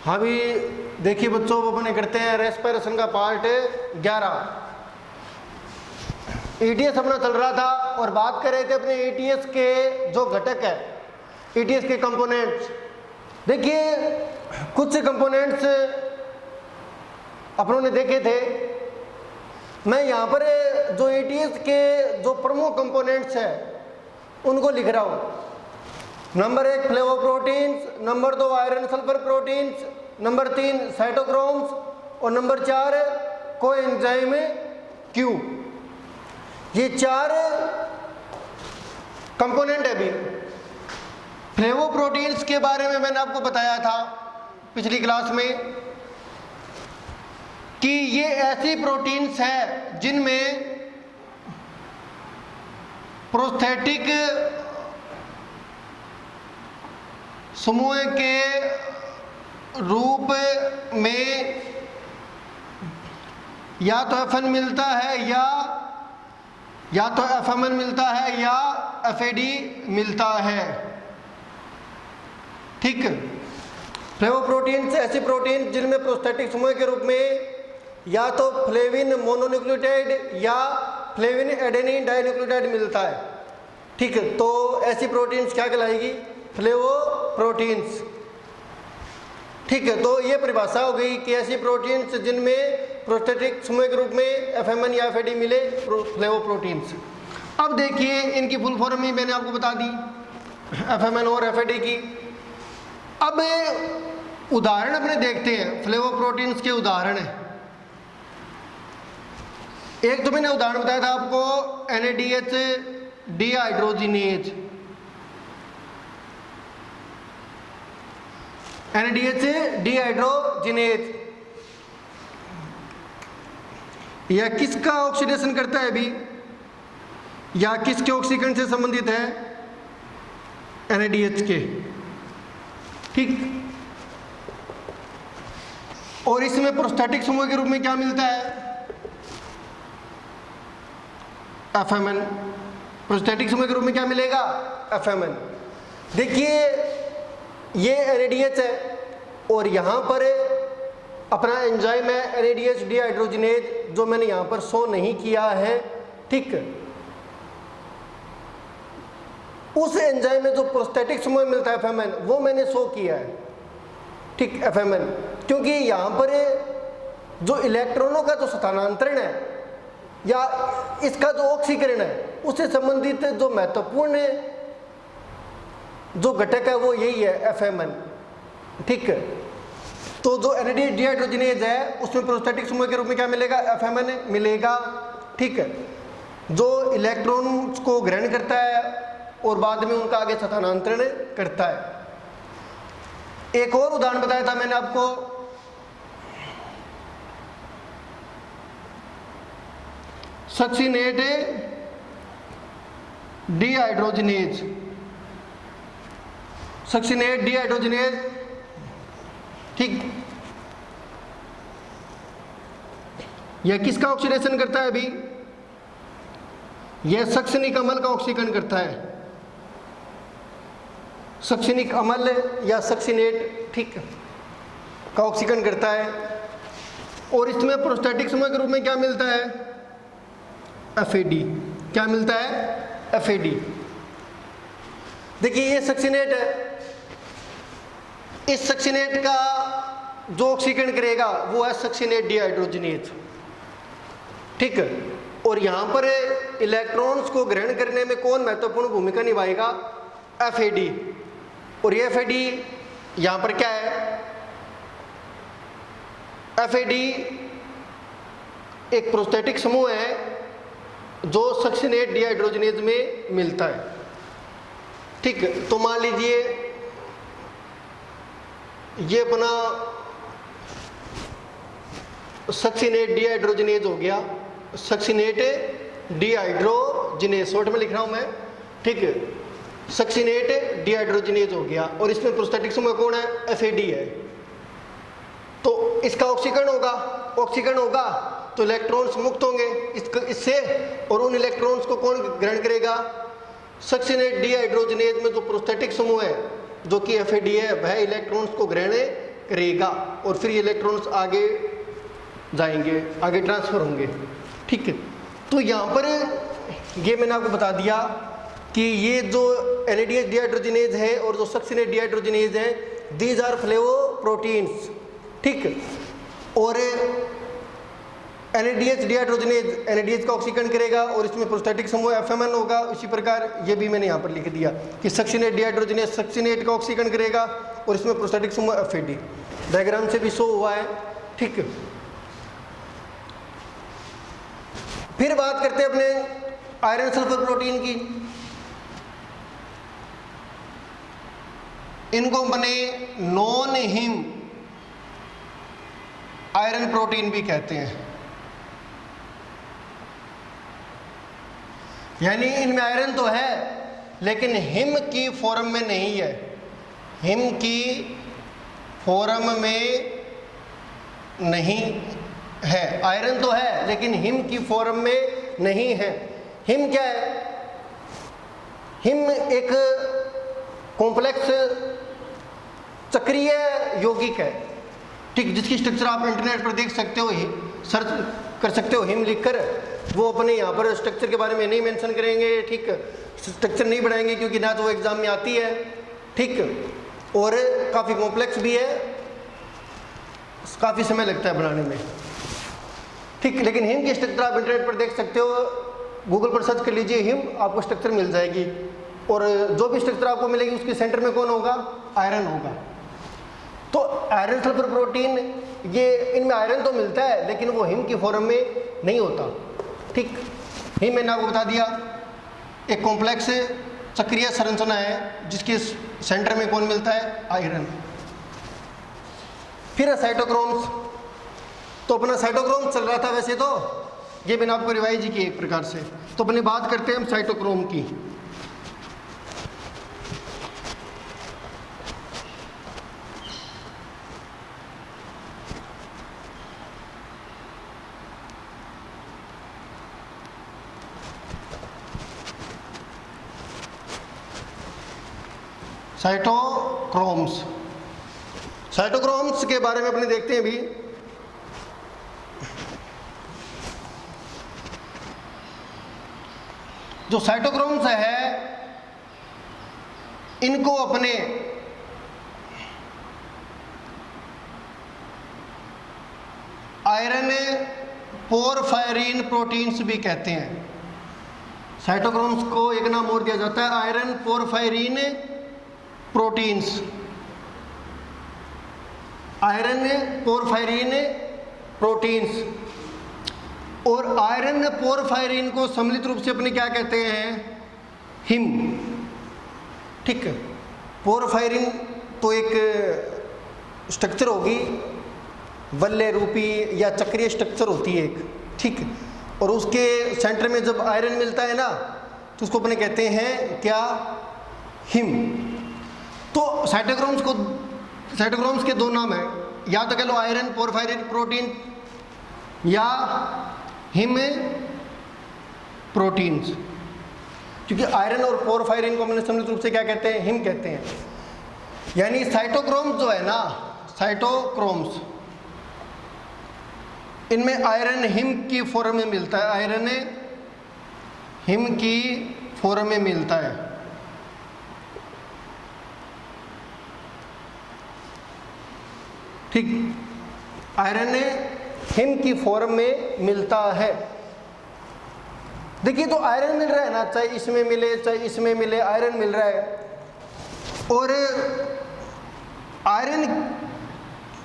हाँ भी देखिए बच्चों, वो अपने करते हैं रेस्पिरेशन का पार्ट 11। ईटीएस अपना चल रहा था और बात कर रहे थे अपने ईटीएस के जो घटक है, ईटीएस के कंपोनेंट्स। देखिए कुछ से कंपोनेंट्स अपनों ने देखे थे। मैं यहाँ पर जो ईटीएस के जो प्रमुख कंपोनेंट्स हैं उनको लिख रहा हूँ। Number 1 flavoproteins, number 2 iron sulphur proteins, number 3 cytochromes और नंबर 4 कोएंजाइम क्यू। ये 4 कंपोनेंट है। भी फ्लेवोप्रोटीन्स के बारे में मैंने आपको बताया था पिछली क्लास में कि ये ऐसी प्रोटीन्स है जिनमें प्रोस्थेटिक समूह के रूप में या तो एफएन मिलता है या तो एफएमएन मिलता है या एफएडी मिलता है। ठीक। फ्लेवोप्रोटीन्स ऐसी प्रोटीन जिनमें प्रोस्थेटिक समूह के रूप में या तो फ्लेविन मोनोन्यूक्लियोटाइड या फ्लेविन एडेनिन डाइन्यूक्लियोटाइड मिलता है। ठीक है, तो ऐसी प्रोटीन्स क्या कहलाएगी? फ्लेवोप्रोटीन्स। ठीक है, तो ये परिभाषा हो गई कि ऐसी प्रोटीन्स जिनमें प्रोस्थेटिक समूह के रूप में एफएमएन या एफएडी मिले, फ्लेवोप्रोटीन्स। अब देखिए इनकी फुल फॉर्म ही मैंने आपको बता दी, एफएमएन और एफएडी की। अब उदाहरण अपने देखते हैं, फ्लेवोप्रोटीन्स के उदाहरण है। एक तो मैंने उदाहरण बताया था आपको NADH डिहाइड्रोजिनेज। NADH डिहाइड्रोजिनेज यह किसका ऑक्सीडेशन करता है अभी, या किसके ऑक्सीकरण से संबंधित है? NADH के। ठीक। और इसमें प्रोस्थेटिक समूह के रूप में क्या मिलता है? एफएमएन। प्रोस्थेटिक समूह के रूप में क्या मिलेगा? एफएमएन। देखिए ये NADH है और यहाँ पर अपना एंजाइम है NADH डिहाइड्रोजिनेज, जो मैंने यहाँ पर शो नहीं किया है। ठीक। उस एंजाइम में जो प्रोस्थेटिक समूह मिलता है एफएमएन, वो मैंने शो किया है। ठीक, एफएमएन, क्योंकि यहाँ पर जो इलेक्ट्रॉनों का जो स्थानांतरण है या इसका जो ऑक्सीकरण है उससे संबंधित जो महत्वपूर्ण जो घटक है वो यही है, एफएमएन। ठीक है, तो जो NADH डिहाइड्रोजिनेज है उसमें प्रोस्थेटिक समूह के रूप में क्या मिलेगा? एफएमएन मिलेगा। ठीक है, जो इलेक्ट्रॉन्स को ग्रहण करता है और बाद में उनका आगे स्थानांतरण करता है। एक और उदाहरण बताया था मैंने आपको, सक्सिनेट डिहाइड्रोजिनेज। Succinate dehydrogenase. ठीक, यह किसका ऑक्सीडेशन करता है? अभी यह सक्सिनिक अम्ल का ऑक्सीकरण करता है। सक्सिनिक अम्ल या सक्सिनेट, ठीक, का ऑक्सीकरण करता है। और इसमें प्रोस्थेटिक समूह के रूप में क्या मिलता है? एफएडी। क्या मिलता है? एफएडी। देखिए ये सक्सिनेट है, इस सक्सिनेट का जो ऑक्सीकरण करेगा वो है सक्सिनेट डिहाइड्रोजिनेज। ठीक है, और यहाँ पर इलेक्ट्रॉन्स को ग्रहण करने में कौन महत्वपूर्ण भूमिका निभाएगा? एफएडी। और ये एफएडी यहाँ पर क्या है? एफएडी एक प्रोस्थेटिक समूह है जो सक्सिनेट डिहाइड्रोजिनेज में मिलता है। ठीक है, तो मान लीजिए ये अपना सक्सिनेट डिहाइड्रोजिनेज हो गया, सक्सिनेट डिहाइड्रोजिनेज शॉर्ट में लिख रहा हूं मैं। ठीक है, सक्सिनेट डिहाइड्रोजिनेज हो गया और इसमें प्रोस्थेटिक समूह कौन है? एफएडी है। तो इसका ऑक्सीकरण होगा, ऑक्सीकरण होगा तो इलेक्ट्रॉन्स मुक्त होंगे इससे, और उन इलेक्ट्रॉन्स को कौन ग्रहण करेगा? सक्सिनेट डिहाइड्रोजिनेज में जो प्रोस्थेटिक समूह है जो कि एफएडी है, वह इलेक्ट्रॉन्स को ग्रहण करेगा और फिर ये इलेक्ट्रॉन्स आगे जाएंगे, आगे ट्रांसफ़र होंगे। ठीक है, तो यहाँ पर ये मैंने आपको बता दिया कि ये जो NADH डिहाइड्रोजिनेज है और जो सक्सिनेट डिहाइड्रोजिनेज है, दीज आर फ्लेवोप्रोटीन्स। ठीक, और NADH डिहाइड्रोजिनेज NADH का ऑक्सीकरण करेगा और इसमें प्रोस्टैटिक समूह FMN होगा। इसी प्रकार ये भी मैंने यहाँ पर लिख दिया कि सक्सिनेट डिहाइड्रोजिनेज सक्सिनेट का ऑक्सीकरण करेगा और इसमें प्रोस्टैटिक समूह FAD, डायग्राम से भी शो हुआ है। ठीक, फिर बात करते हैं अपने आयरन सल्फर प्रोटीन की। इनको अपने नॉन हिम आयरन प्रोटीन भी कहते हैं, यानी इनमें आयरन तो है लेकिन हिम की फॉर्म में नहीं है। हिम की फॉर्म में नहीं है, आयरन तो है लेकिन हिम की फॉर्म में नहीं है। हिम क्या है? हिम एक कॉम्प्लेक्स चक्रीय यौगिक है। ठीक, जिसकी स्ट्रक्चर आप इंटरनेट पर देख सकते हो, सर्च कर सकते हो हिम लिखकर। वो अपने यहाँ पर स्ट्रक्चर के बारे में नहीं मेंशन करेंगे। ठीक, स्ट्रक्चर नहीं बढ़ाएंगे क्योंकि ना तो वो एग्जाम में आती है। ठीक, और काफ़ी कॉम्प्लेक्स भी है, काफ़ी समय लगता है बनाने में। ठीक, लेकिन हिम की स्ट्रक्चर आप इंटरनेट पर देख सकते हो, गूगल पर सर्च कर लीजिए हिम, आपको स्ट्रक्चर मिल जाएगी। और जो भी स्ट्रक्चर आपको मिलेगी उसके सेंटर में कौन होगा? आयरन होगा। तो आयरन सल्फर प्रोटीन, ये इनमें आयरन तो मिलता है लेकिन वो हिम की फॉर्म में नहीं होता। ठीक, हिम मैंने आपको बता दिया एक कॉम्प्लेक्स चक्रीय संरचना है जिसके सेंटर में कौन मिलता है? आयरन। फिर है साइटोक्रोम्स। तो अपना साइटोक्रोम चल रहा था वैसे तो, ये मैंने आपको रिवाइज की एक प्रकार से। तो अपनी बात करते हैं हम साइटोक्रोम की। साइटोक्रोम्स, साइटोक्रोम्स के बारे में अपने देखते हैं भी। जो साइटोक्रोम्स है इनको अपने आयरन पोरफायरिन प्रोटीन्स भी कहते हैं। साइटोक्रोम्स को एक नाम और दिया जाता है iron porphyrin proteins. Iron porphyrin proteins. और आयरन पोरफायरिन को सम्मिलित रूप से अपने क्या कहते हैं? हिम। ठीक, पोरफायरिन तो एक स्ट्रक्चर होगी, वल्य रूपी या चक्रीय स्ट्रक्चर होती है एक। ठीक, और उसके सेंटर में जब आयरन मिलता है ना तो उसको अपने कहते हैं क्या? हिम। तो साइटोक्रोम्स के दो नाम हैं, या तो कह लो आयरन पोरफायरिन प्रोटीन या हिम प्रोटीन्स। क्योंकि आयरन और पोरफायरिन को हमने सम्मिलित रूप से क्या कहते हैं? हिम कहते हैं। यानी साइटोक्रोम्स जो है ना, साइटोक्रोम्स, इनमें आयरन हिम की फॉर्म में मिलता है। आयरन हिम की फॉर्म में मिलता है। ठीक, आयरन हिम की फॉर्म में मिलता है। देखिए, तो आयरन मिल रहा है ना, चाहे इसमें मिले चाहे इसमें मिले, आयरन मिल रहा है। और आयरन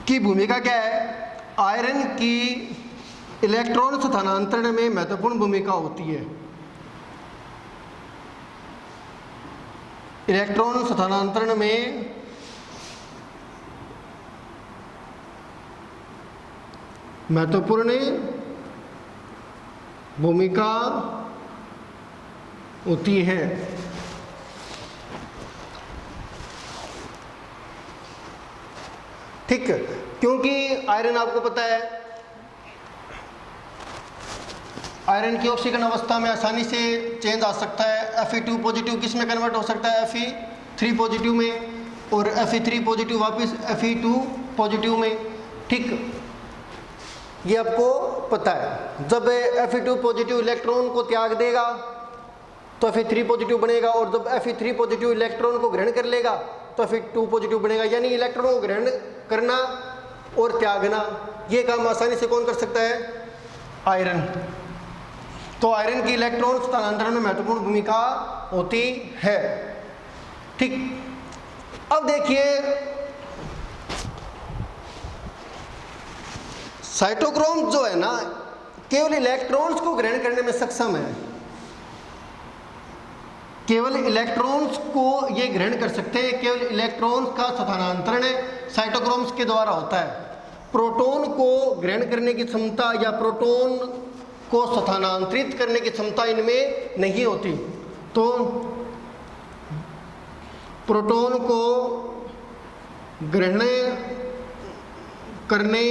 की भूमिका क्या है? आयरन की इलेक्ट्रॉन स्थानांतरण में महत्वपूर्ण भूमिका होती है। इलेक्ट्रॉन स्थानांतरण में महत्वपूर्ण भूमिका होती है। ठीक, क्योंकि आयरन आपको पता है आयरन की ऑक्सीकरण अवस्था में आसानी से चेंज आ सकता है। Fe2 पॉजिटिव किस में कन्वर्ट हो सकता है? Fe3 पॉजिटिव में, और Fe3 पॉजिटिव वापस Fe2 पॉजिटिव में, ठीक, ये आपको पता है। जब Fe2 पॉजिटिव इलेक्ट्रॉन को त्याग देगा तो Fe3 पॉजिटिव बनेगा, और जब Fe3 पॉजिटिव इलेक्ट्रॉन को ग्रहण कर लेगा तो Fe2 पॉजिटिव बनेगा। यानी इलेक्ट्रॉन को ग्रहण करना और त्यागना, ये काम आसानी से कौन कर सकता है? आयरन। तो आयरन की इलेक्ट्रॉन स्थानांतरण में महत्वपूर्ण भूमिका होती है, ठीक। अब देखिए साइटोक्रोम जो है ना, केवल इलेक्ट्रॉन्स को ग्रहण करने में सक्षम है, केवल इलेक्ट्रॉन्स को ये ग्रहण कर सकते हैं, केवल इलेक्ट्रॉन्स का स्थानांतरण साइटोक्रोम्स के द्वारा होता है। प्रोटॉन को ग्रहण करने की क्षमता या प्रोटॉन को स्थानांतरित करने की क्षमता इनमें नहीं होती। तो प्रोटॉन को ग्रहण करने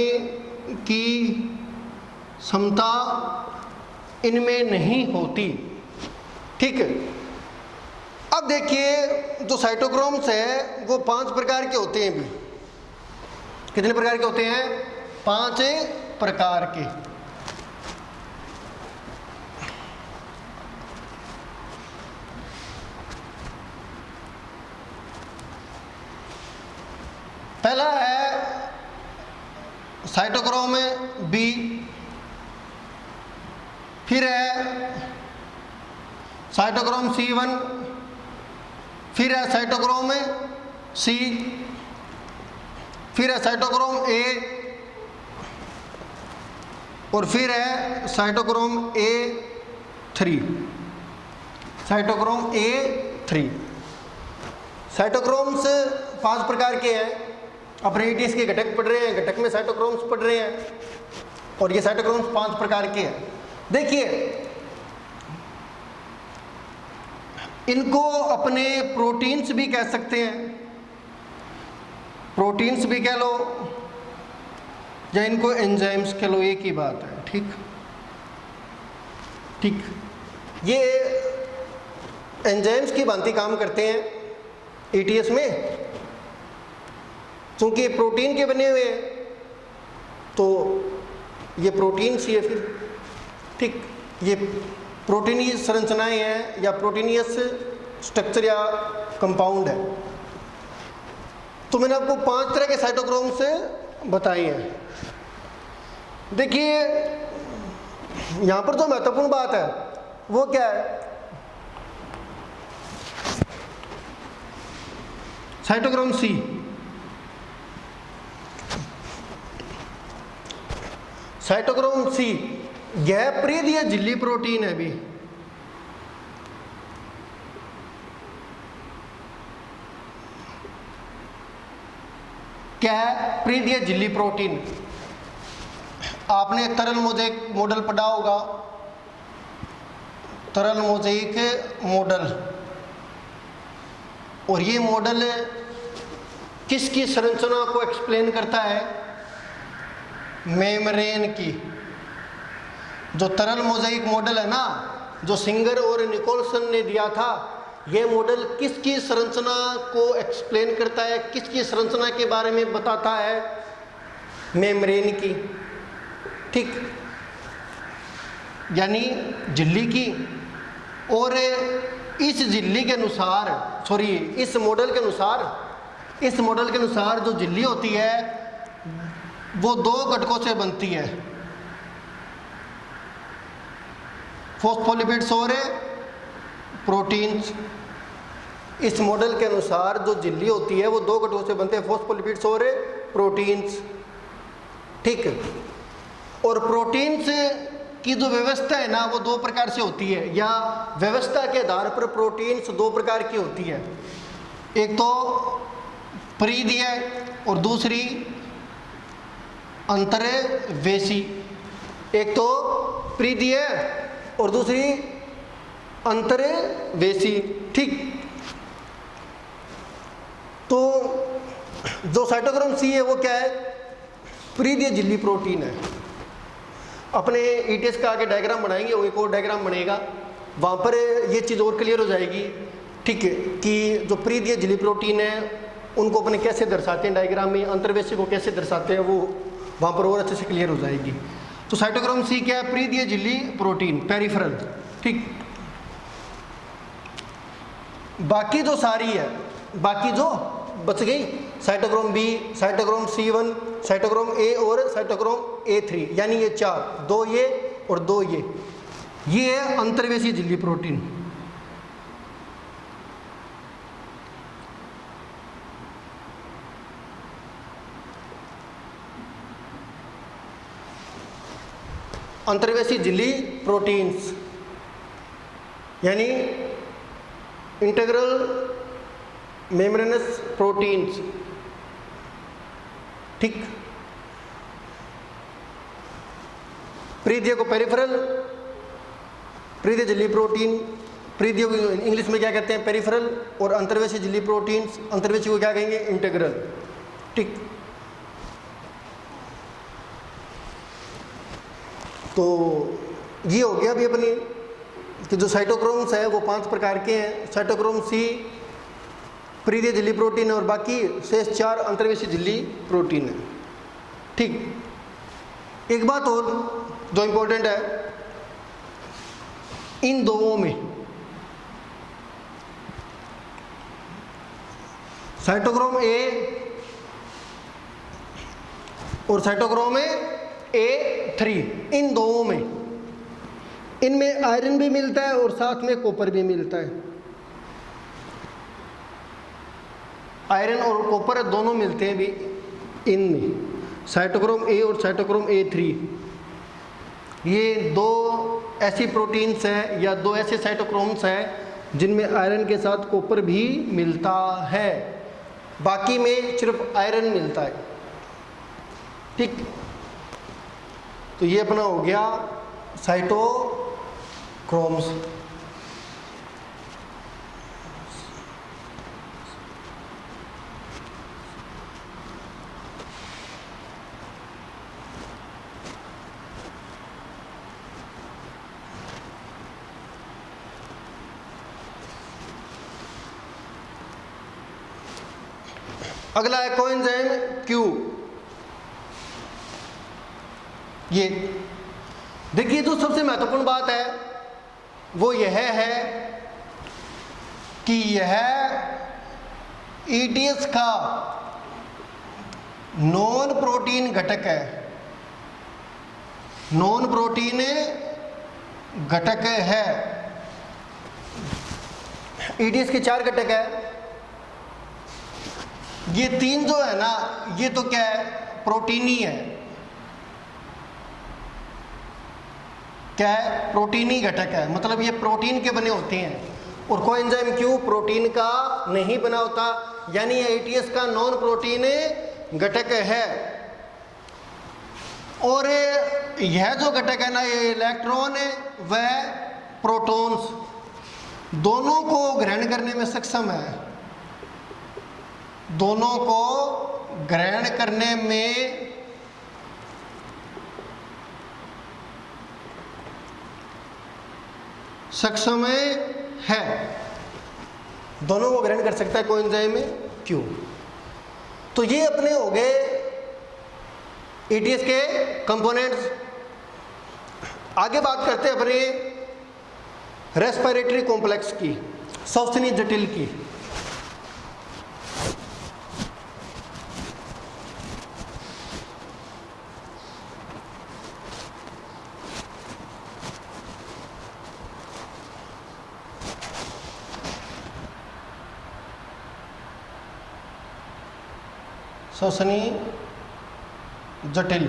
की क्षमता इनमें नहीं होती, ठीक है। अब देखिए जो साइटोक्रोम्स है वो 5 प्रकार के होते हैं भी। कितने प्रकार के होते हैं? 5 प्रकार के। पहला है साइटोक्रोम बी, फिर है साइटोक्रोम C1, फिर है साइटोक्रोम C, फिर है साइटोक्रोम A, और फिर है cytochrome A3। Cytochrome A3 cytochromes 5 प्रकार के हैं। अपने ETS के घटक पढ़ रहे हैं, घटक में साइटोक्रोम्स पढ़ रहे हैं, और ये साइटोक्रोम्स 5 प्रकार के हैं। देखिए इनको अपने प्रोटीन्स भी कह सकते हैं, प्रोटीन्स भी कह लो या इनको एंजाइम्स कह लो, एक ही बात है, ठीक ठीक। ये एंजाइम्स की भांति काम करते हैं ETS में, क्योंकि प्रोटीन के बने हुए हैं तो ये प्रोटीन्स ही है फिर, ठीक। ये प्रोटीनियस संरचनाएं हैं या प्रोटीनियस स्ट्रक्चर या कंपाउंड है। तो मैंने आपको 5 तरह के साइटोक्रोम से बताए हैं। देखिए यहाँ पर जो महत्वपूर्ण बात है वो क्या है? साइटोक्रोम C, साइटोक्रोम C यह प्रीदीय झिल्ली प्रोटीन है भी। क्या है? प्रीदीय झिल्ली प्रोटीन। आपने तरल मोज़ेक मॉडल पढ़ा होगा, तरल मोज़ेक मॉडल, और ये मॉडल किसकी संरचना को एक्सप्लेन करता है? मेम्ब्रेन की। जो तरल मोज़ेक मॉडल है ना, जो सिंगर और निकोलसन ने दिया था, यह मॉडल किसकी संरचना को एक्सप्लेन करता है, किसकी संरचना के बारे में बताता है? मेम्ब्रेन की, ठीक, यानी झिल्ली की। और इस झिल्ली के अनुसार, सॉरी इस मॉडल के अनुसार जो झिल्ली होती है वो 2 घटकों से बनती है, फॉस्फोलिपिड्स और प्रोटीन्स। इस मॉडल के अनुसार जो झिल्ली होती है वो 2 घटकों से बनते हैं, फॉस्फोलिपिड्स और प्रोटीन्स, ठीक। और प्रोटीन्स की जो व्यवस्था है ना वो 2 प्रकार से होती है, या व्यवस्था के आधार पर प्रोटीन्स 2 प्रकार की होती है। एक तो परिधीय और दूसरी अंतर्वेशी। एक तो परिधीय और दूसरी अंतर्वेशी, ठीक। तो जो साइटोक्रोम C है वो क्या है? परिधीय झिल्ली प्रोटीन है। अपने ETS का आगे डायग्राम बनाएंगे, वो एक और डायग्राम बनेगा, वहाँ पर ये चीज़ और क्लियर हो जाएगी, ठीक है, कि जो परिधीय झिल्ली प्रोटीन है उनको अपने कैसे दर्शाते हैं डायग्राम में, अंतर्वेशी को कैसे दर्शाते हैं, वो वहाँ पर और अच्छे से क्लियर हो जाएगी। तो साइटोक्रोम सी क्या है? परिधीय झिल्ली प्रोटीन, पेरिफेरल। ठीक, बाकी जो सारी है, बाकी जो बच गई, cytochrome b, cytochrome C1, cytochrome a और साइटोक्रोम A3, यानी ये 4, 2 ये और 2 ये है अंतर्वेशी झिल्ली प्रोटीन। अंतर्वेशी झिल्ली प्रोटीन्स यानी इंटीग्रल मेम्ब्रेनस प्रोटीन्स। ठीक, परिधीय को पेरिफेरल, परिधीय झिल्ली प्रोटीन, परिधीय को इंग्लिश में क्या कहते हैं? पेरिफेरल, और अंतर्वेशी झिल्ली प्रोटीन्स, अंतर्वेशी को क्या कहेंगे? इंटीग्रल। ठीक, तो ये हो गया अभी अपनी कि जो साइटोक्रोम्स है वो 5 प्रकार के हैं। साइटोक्रोम सी परिधीय झिल्ली प्रोटीन और बाकी शेष 4 अंतर्वेशी झिल्ली प्रोटीन है। ठीक, एक बात और जो इम्पोर्टेंट है, इन दोनों में साइटोक्रोम ए और साइटोक्रोम A3, इन दोनों में, इनमें आयरन भी मिलता है और साथ में कॉपर भी मिलता है। आयरन और कॉपर दोनों मिलते हैं भी इनमें, साइटोक्रोम ए और साइटोक्रोम A3। ये 2 ऐसी प्रोटीन्स हैं या 2 ऐसे साइटोक्रोम्स हैं जिनमें आयरन के साथ कॉपर भी मिलता है, बाकी में सिर्फ आयरन मिलता है। ठीक, तो ये अपना हो गया साइटोक्रोम्स। अगला है कोएंजाइम क्यू। ये देखिए, जो सबसे महत्वपूर्ण बात है वो यह है कि यह ETS का नॉन प्रोटीन घटक है। नॉन प्रोटीन घटक है। ETS के 4 घटक है। ये 3 जो है ना, ये तो क्या है? प्रोटीन ही है। क्या है? प्रोटीनी घटक है, मतलब ये प्रोटीन के बने होते हैं। और कोएंजाइम क्यू प्रोटीन का नहीं बना होता, यानी ये ETS का नॉन प्रोटीन घटक है। और यह जो घटक है ना, ये इलेक्ट्रॉन व प्रोटॉन्स दोनों को ग्रहण करने में सक्षम है। दोनों को ग्रहण करने में सक्षम है। दोनों को ग्रहण कर सकता है कोएंजाइम क्यू। तो ये अपने हो गए ETS के कंपोनेंट्स। आगे बात करते हैं अपने रेस्पिरेटरी कॉम्प्लेक्स की, श्वसनीय जटिल की। श्वसनीय जटिल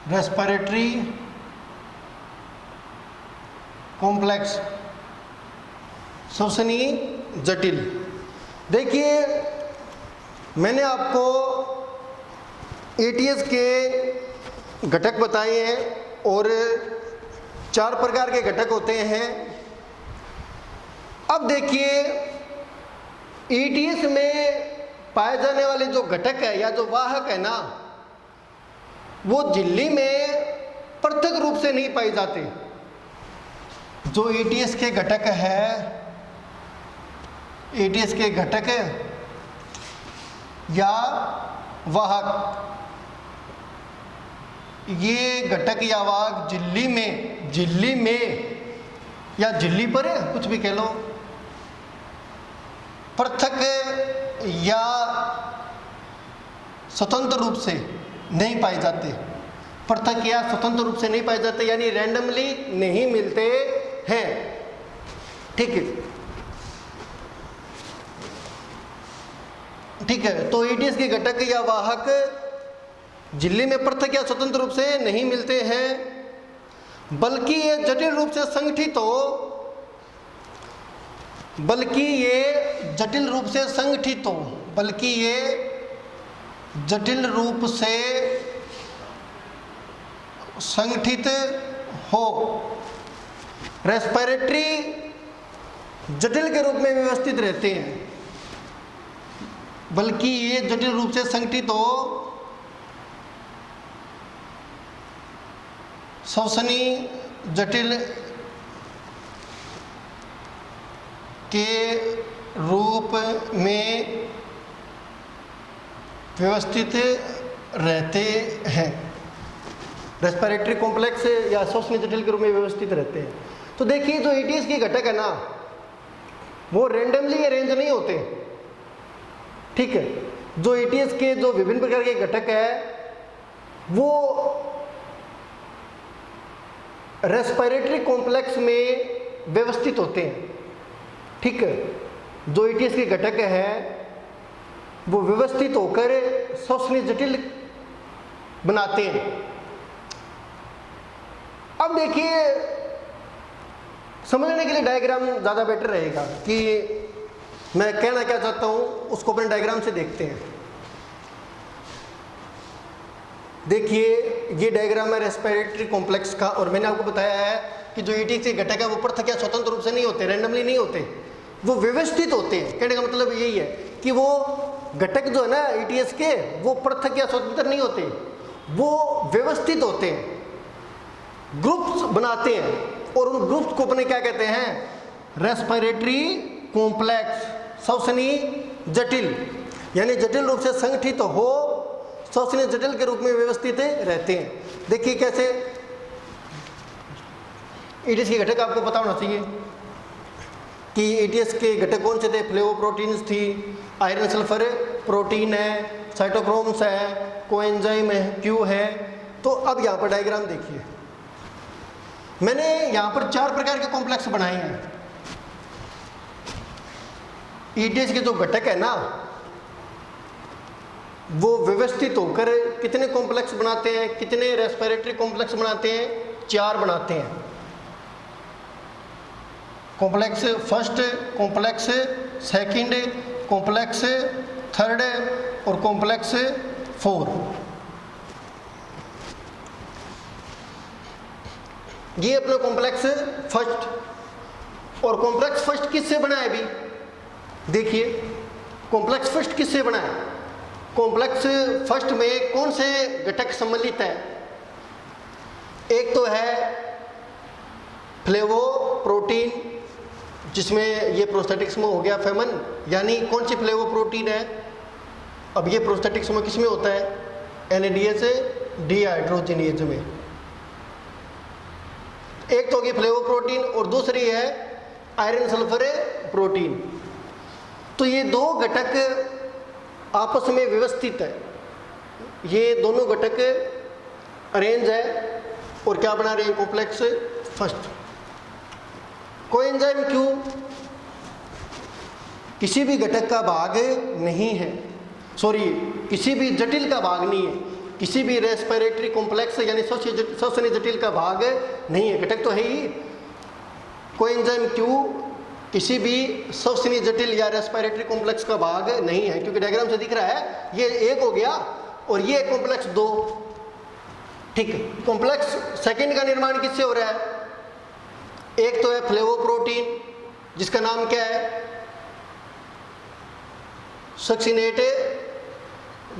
रेस्पिरेटरी कॉम्प्लेक्स, श्वसनीय जटिल। देखिए, मैंने आपको ETS के घटक बताए हैं और 4 प्रकार के घटक होते हैं। अब देखिए, ETS में पाए जाने वाले जो घटक है या जो वाहक है ना, वो झिल्ली में पृथक रूप से नहीं पाए जाते। जो एटीएस के घटक है, एटीएस के घटक या वाहक, ये घटक या वाहक झिल्ली में या झिल्ली पर कुछ भी कह लो, पृथक या स्वतंत्र रूप से नहीं पाए जाते। पृथक या स्वतंत्र रूप से नहीं पाए जाते यानी रैंडमली नहीं मिलते हैं। ठीक है, ठीक है। तो एटीएस के घटक या वाहक झिल्ली में पृथक या स्वतंत्र रूप से नहीं मिलते हैं, बल्कि ये जटिल रूप से संगठित हो, बल्कि ये जटिल रूप से संगठित हो, बल्कि ये जटिल रूप से संगठित हो, रेस्पिरेटरी जटिल के रूप में व्यवस्थित रहते हैं, बल्कि ये जटिल रूप से संगठित हो, श्वसनी जटिल के रूप में व्यवस्थित रहते हैं। रेस्पिरेटरी कॉम्प्लेक्स या श्वसनी जटिल के रूप में व्यवस्थित रहते हैं। तो देखिए जो एटीएस के घटक है ना, वो रेंडमली अरेंज नहीं होते। ठीक है, जो एटीएस के जो विभिन्न प्रकार के घटक है वो रेस्पिरेटरी कॉम्प्लेक्स में व्यवस्थित होते हैं। ठीक है, जो एटीएस के घटक है वो व्यवस्थित होकर श्वसनी जटिल बनाते हैं। अब देखिए, समझने के लिए डायग्राम ज़्यादा बेटर रहेगा कि मैं कहना क्या चाहता हूं, उसको अपने डायग्राम से देखते हैं। देखिए, ये डायग्राम है रेस्पिरेटरी कॉम्प्लेक्स का, और मैंने आपको बताया है कि जो एटीएस के घटक है वो पृथक या स्वतंत्र रूप से नहीं होते, रैंडमली नहीं होते, वो व्यवस्थित होते हैं। कहने का मतलब यही है कि वो घटक जो है ना एटीएस के, वो पृथक या स्वतंत्र नहीं होते, वो व्यवस्थित होते हैं, ग्रुप्स बनाते हैं, और उन ग्रुप्स को अपने क्या कहते हैं, रेस्पिरेटरी कॉम्प्लेक्स, श्वसनी जटिल, यानी जटिल रूप से संगठित हो, श्वसनी जटिल के रूप में व्यवस्थित रहते हैं। देखिए कैसे एटीएस के घटक आपको पता होना चाहिए कि एटीएस के घटक कौन से थे। फ्लेवोप्रोटीन्स थी, आयरन सल्फर प्रोटीन है, साइटोक्रोम्स है, कोएंजाइम है, क्यू है। तो अब यहाँ पर डायग्राम देखिए, मैंने यहाँ पर 4 प्रकार के कॉम्प्लेक्स बनाए हैं। एटीएस के जो घटक है ना, वो व्यवस्थित होकर कितने कॉम्प्लेक्स बनाते हैं, कितने रेस्पिरेटरी कॉम्प्लेक्स बनाते हैं, 4 बनाते हैं। Complex first, complex second, complex third और कॉम्प्लेक्स 4। ये अपना कॉम्प्लेक्स फर्स्ट, और कॉम्प्लेक्स फर्स्ट किससे बना है अभी देखिए, कॉम्प्लेक्स फर्स्ट किससे बना है। कॉम्प्लेक्स फर्स्ट में कौन से घटक सम्मिलित है। एक तो है फ्लेवोप्रोटीन, जिसमें ये प्रोस्थेटिक समूह हो गया फेमन, यानी कौन सी फ्लेवोप्रोटीन है। अब ये प्रोस्थेटिक समूह किसमें होता है, NADH डिहाइड्रोजिनेज में। एक तो होगी फ्लेवोप्रोटीन और दूसरी है आयरन सल्फर प्रोटीन। तो ये 2 घटक आपस में व्यवस्थित है, ये दोनों घटक अरेंज है और क्या बना रहे हैं, कॉम्प्लेक्स फर्स्ट। कोएंजाइम क्यू किसी भी घटक का भाग नहीं है, सॉरी किसी भी जटिल का भाग नहीं है, किसी भी रेस्पिरेटरी कॉम्प्लेक्स यानी श्वसनी जटिल का भाग नहीं है, घटक तो है ही। कोएंजाइम क्यू किसी भी श्वसनी जटिल या रेस्पिरेटरी कॉम्प्लेक्स का भाग नहीं है, क्योंकि डायग्राम से दिख रहा है ये एक हो गया और ये कॉम्प्लेक्स 2। ठीक है, कॉम्प्लेक्स सेकंड का निर्माण किससे हो रहा है। एक तो है फ्लेवोप्रोटीन, जिसका नाम क्या है, सक्सिनेट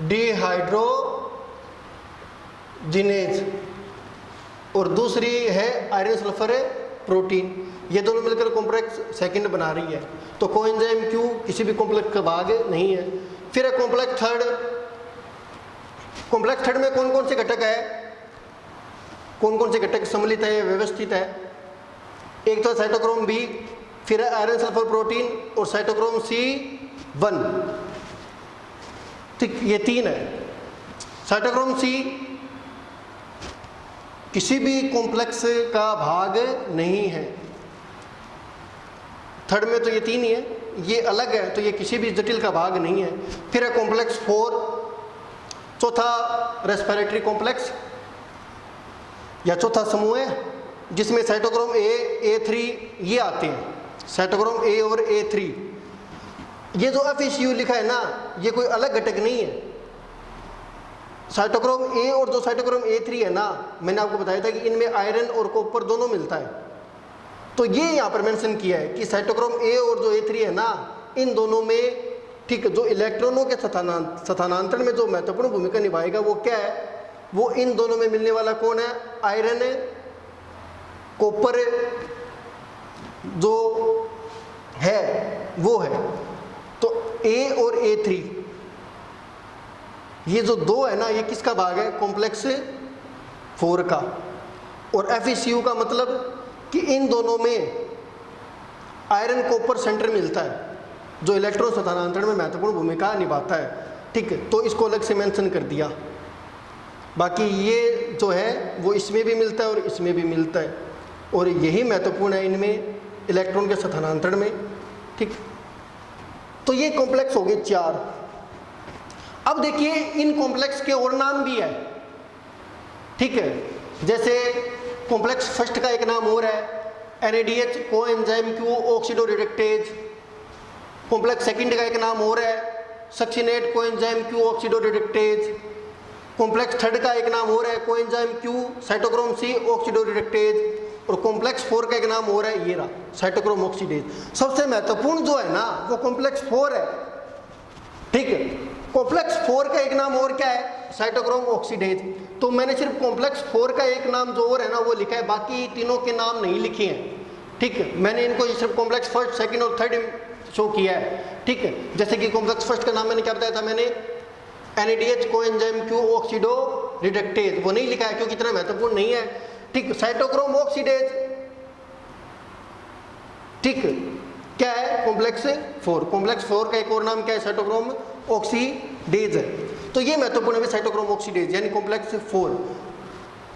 डिहाइड्रो जिनेज और दूसरी है आयरन सल्फर प्रोटीन। ये दोनों मिलकर कॉम्प्लेक्स सेकंड बना रही है। तो कोएंजाइम क्यू किसी भी कॉम्प्लेक्स का भाग नहीं है। फिर है कॉम्प्लेक्स थर्ड। कॉम्प्लेक्स थर्ड में कौन कौन से घटक है, कौन कौन से घटक सम्मिलित है, व्यवस्थित है? एक तो साइटोक्रोम बी, फिर है आयरन सल्फर प्रोटीन और साइटोक्रोम C1। ठीक, ये तीन है। साइटोक्रोम C किसी भी कॉम्प्लेक्स का भाग नहीं है। थर्ड में तो ये तीन ही है, ये अलग है, तो ये किसी भी जटिल का भाग नहीं है। फिर है कॉम्प्लेक्स 4, चौथा रेस्पिरेटरी कॉम्प्लेक्स या चौथा समूह है जिसमें साइटोक्रोम A3 ये आते हैं, साइटोक्रोम A और A3। ये जो FeCU लिखा है ना, ये कोई अलग घटक नहीं है। साइटोक्रोम A और जो साइटोक्रोम A3 है ना, मैंने आपको बताया था कि इनमें आयरन और कॉपर दोनों मिलता है। तो ये यहाँ पर मेंशन किया है कि साइटोक्रोम A और जो A3 है ना, इन दोनों में ठीक जो इलेक्ट्रॉनों के स्थानांतरण में जो महत्वपूर्ण भूमिका निभाएगा वो क्या है, वो इन दोनों में मिलने वाला कौन है, आयरन कॉपर जो है वो है। तो A और A3 ये जो दो है ना, ये किसका भाग है, कॉम्प्लेक्स 4 का। और FeCU का मतलब कि इन दोनों में आयरन कॉपर सेंटर मिलता है जो इलेक्ट्रॉन स्थानांतरण में महत्वपूर्ण भूमिका निभाता है। ठीक है, तो इसको अलग से मेंशन कर दिया। बाकी ये जो है वो इसमें भी मिलता है और इसमें भी मिलता है, और यही महत्वपूर्ण है इनमें इलेक्ट्रॉन के स्थानांतरण में। ठीक, तो ये कॉम्प्लेक्स हो गए 4। अब देखिए इन कॉम्प्लेक्स के और नाम भी है। ठीक है, जैसे कॉम्प्लेक्स फर्स्ट का एक नाम और है NADH coenzyme Q oxido reductase. Complex second का एक नाम और है succinate coenzyme Q oxido reductase. Complex third का एक नाम और है coenzyme Q cytochrome C oxido reductase. और कॉम्प्लेक्स 4 का एक नाम और है ये रहा साइटोक्रोम ऑक्सीडेज। सबसे महत्वपूर्ण जो है ना वो कॉम्प्लेक्स 4 है। ठीक है, कॉम्प्लेक्स 4 का एक नाम और क्या है, साइटोक्रोम ऑक्सीडेज। तो मैंने सिर्फ कॉम्प्लेक्स 4 का एक नाम जो और है ना वो लिखा है, बाकी तीनों के नाम नहीं लिखे हैं। ठीक है, मैंने इनको सिर्फ कॉम्प्लेक्स फर्स्ट, सेकंड और थर्ड शो किया है। ठीक है, जैसे कि कॉम्प्लेक्स फर्स्ट का नाम मैंने क्या बताया था, मैंने NADH coenzyme Q oxido reductase, वो नहीं लिखा है क्योंकि इतना महत्वपूर्ण नहीं है। ठीक, साइटोक्रोम ऑक्सीडेज ठीक क्या है, कॉम्प्लेक्स 4। कॉम्प्लेक्स 4 का एक और नाम क्या है, साइटोक्रोम ऑक्सीडेज है। तो ये महत्वपूर्ण है साइटोक्रोम ऑक्सीडेज यानी कॉम्प्लेक्स 4।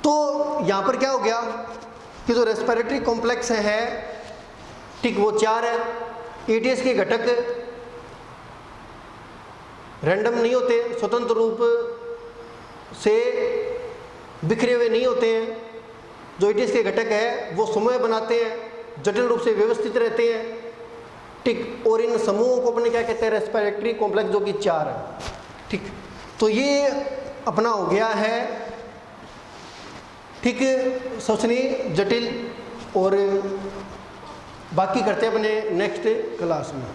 तो यहाँ पर क्या हो गया कि जो रेस्पिरेटरी कॉम्प्लेक्स है ठीक वो 4 है। ETS के घटक रैंडम नहीं होते, स्वतंत्र रूप से बिखरे हुए नहीं होते हैं। जो ETS के घटक है वो समूह बनाते हैं, जटिल रूप से व्यवस्थित रहते हैं। ठीक, और इन समूहों को अपने क्या कहते हैं, रेस्पिरेटरी कॉम्प्लेक्स, जो कि 4 है। ठीक, तो ये अपना हो गया है ठीक श्वसनी जटिल, और बाकी करते हैं अपने नेक्स्ट क्लास में।